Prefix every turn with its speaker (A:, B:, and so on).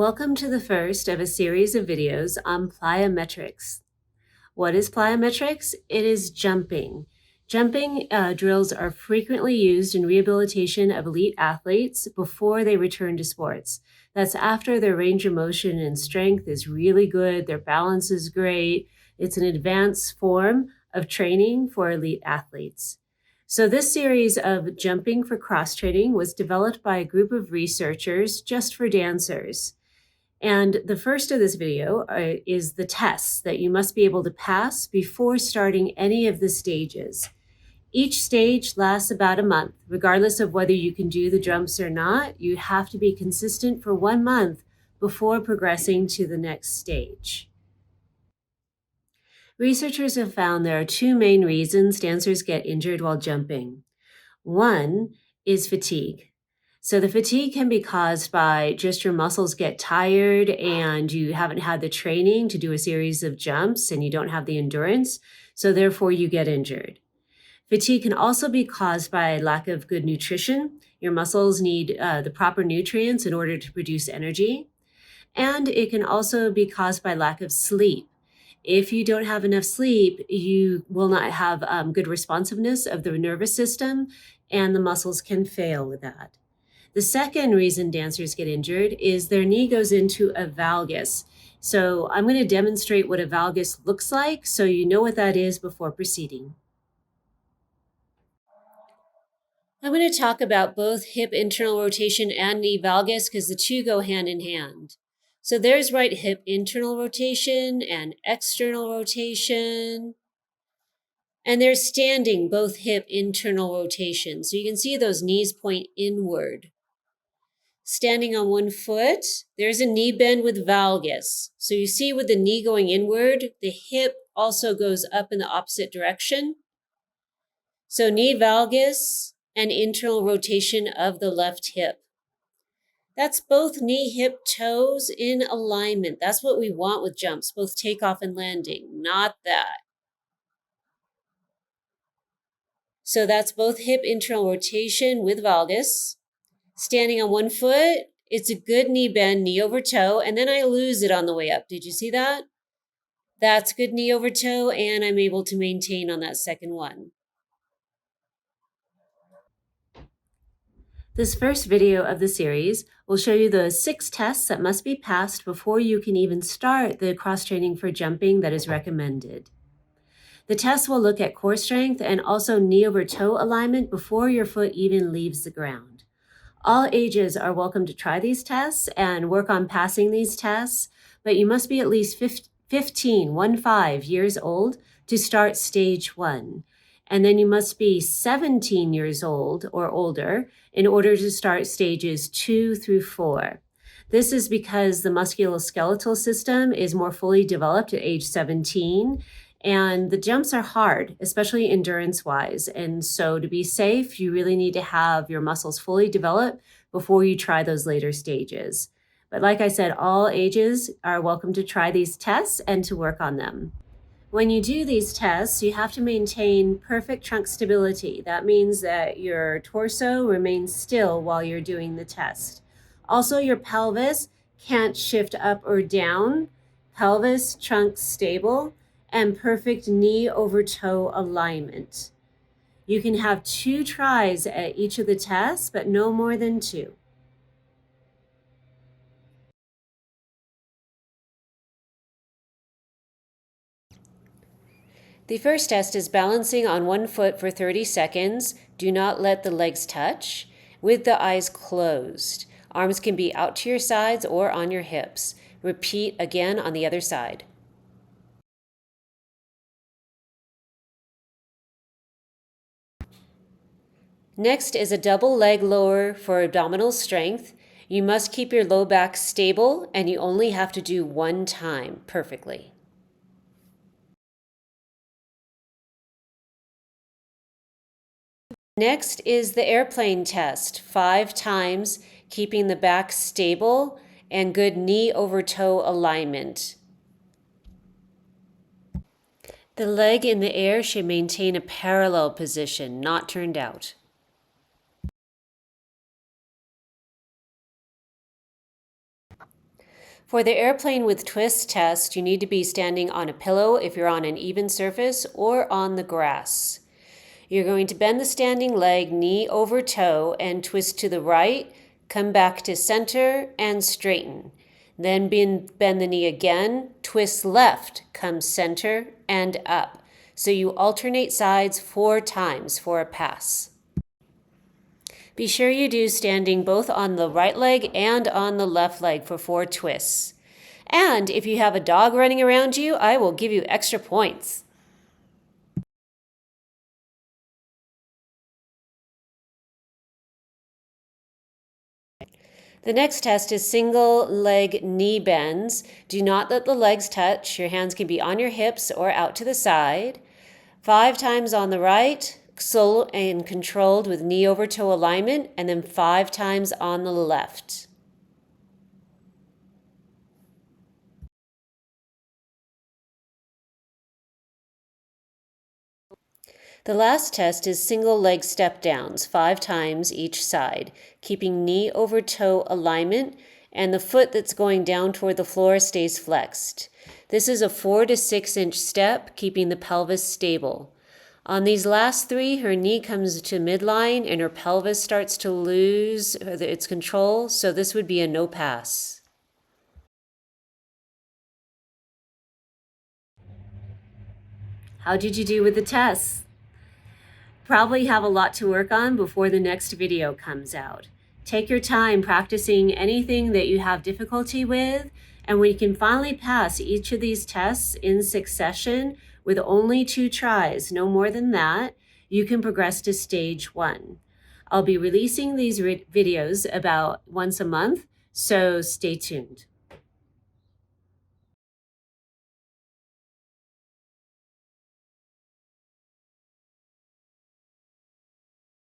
A: Welcome to the first of a series of videos on plyometrics. What is plyometrics? It is jumping. Jumping drills are frequently used in rehabilitation of elite athletes before they return to sports. That's after their range of motion and strength is really good, their balance is great. It's an advanced form of training for elite athletes. So this series of jumping for cross training was developed by a group of researchers just for dancers. And the first of this video is the tests that you must be able to pass before starting any of the stages. Each stage lasts about a month. Regardless of whether you can do the jumps or not, you have to be consistent for 1 month before progressing to the next stage. Researchers have found there are two main reasons dancers get injured while jumping. One is fatigue. So the fatigue can be caused by just your muscles get tired and you haven't had the training to do a series of jumps and you don't have the endurance, so therefore you get injured. Fatigue can also be caused by lack of good nutrition. Your muscles need the proper nutrients in order to produce energy. And it can also be caused by lack of sleep. If you don't have enough sleep, you will not have good responsiveness of the nervous system, and the muscles can fail with that. The second reason dancers get injured is their knee goes into a valgus. So I'm going to demonstrate what a valgus looks like so you know what that is before proceeding. I'm going to talk about both hip internal rotation and knee valgus because the two go hand in hand. So there's right hip internal rotation and external rotation. And there's standing both hip internal rotation. So you can see those knees point inward. Standing on one foot, there's a knee bend with valgus. So you see with the knee going inward, the hip also goes up in the opposite direction. So knee valgus and internal rotation of the left hip. That's both knee, hip, toes in alignment. That's what we want with jumps, both takeoff and landing, not that. So that's both hip internal rotation with valgus. Standing on one foot, it's a good knee bend, knee over toe, and then I lose it on the way up. Did you see that? That's good knee over toe, and I'm able to maintain on that second one. This first video of the series will show you the 6 tests that must be passed before you can even start the cross-training for jumping that is recommended. The tests will look at core strength and also knee over toe alignment before your foot even leaves the ground. All ages are welcome to try these tests and work on passing these tests, but you must be at least 15 years old to start stage 1. And then you must be 17 years old or older in order to start stages 2 through 4. This is because the musculoskeletal system is more fully developed at age 17, and the jumps are hard, especially endurance-wise. And so to be safe, you really need to have your muscles fully developed before you try those later stages. But like I said, all ages are welcome to try these tests and to work on them. When you do these tests, you have to maintain perfect trunk stability. That means that your torso remains still while you're doing the test. Also, your pelvis can't shift up or down. Pelvis, trunk stable, and perfect knee over toe alignment. You can have 2 tries at each of the tests, but no more than 2. The first test is balancing on one foot for 30 seconds. Do not let the legs touch, with the eyes closed. Arms can be out to your sides or on your hips. Repeat again on the other side. Next is a double leg lower for abdominal strength. You must keep your low back stable and you only have to do 1 time perfectly. Next is the airplane test, 5 times, keeping the back stable and good knee over toe alignment. The leg in the air should maintain a parallel position, not turned out. For the airplane with twist test, you need to be standing on a pillow if you're on an even surface or on the grass. You're going to bend the standing leg knee over toe and twist to the right, come back to center and straighten. Then bend the knee again, twist left, come center and up. So you alternate sides 4 times for a pass. Be sure you do standing both on the right leg and on the left leg for 4 twists. And if you have a dog running around you, I will give you extra points. The next test is single leg knee bends. Do not let the legs touch. Your hands can be on your hips or out to the side. 5 times on the right, slow and controlled with knee over toe alignment, and then 5 times on the left. The last test is single leg step downs, 5 times each side, keeping knee over toe alignment, and the foot that's going down toward the floor stays flexed. This is a 4 to 6 inch step, keeping the pelvis stable. On these last 3, her knee comes to midline and her pelvis starts to lose its control, so this would be a no pass. How did you do with the tests? Probably have a lot to work on before the next video comes out. Take your time practicing anything that you have difficulty with, and when you can finally pass each of these tests in succession with only 2 tries, no more than that, you can progress to stage 1. I'll be releasing these videos about once a month, so stay tuned.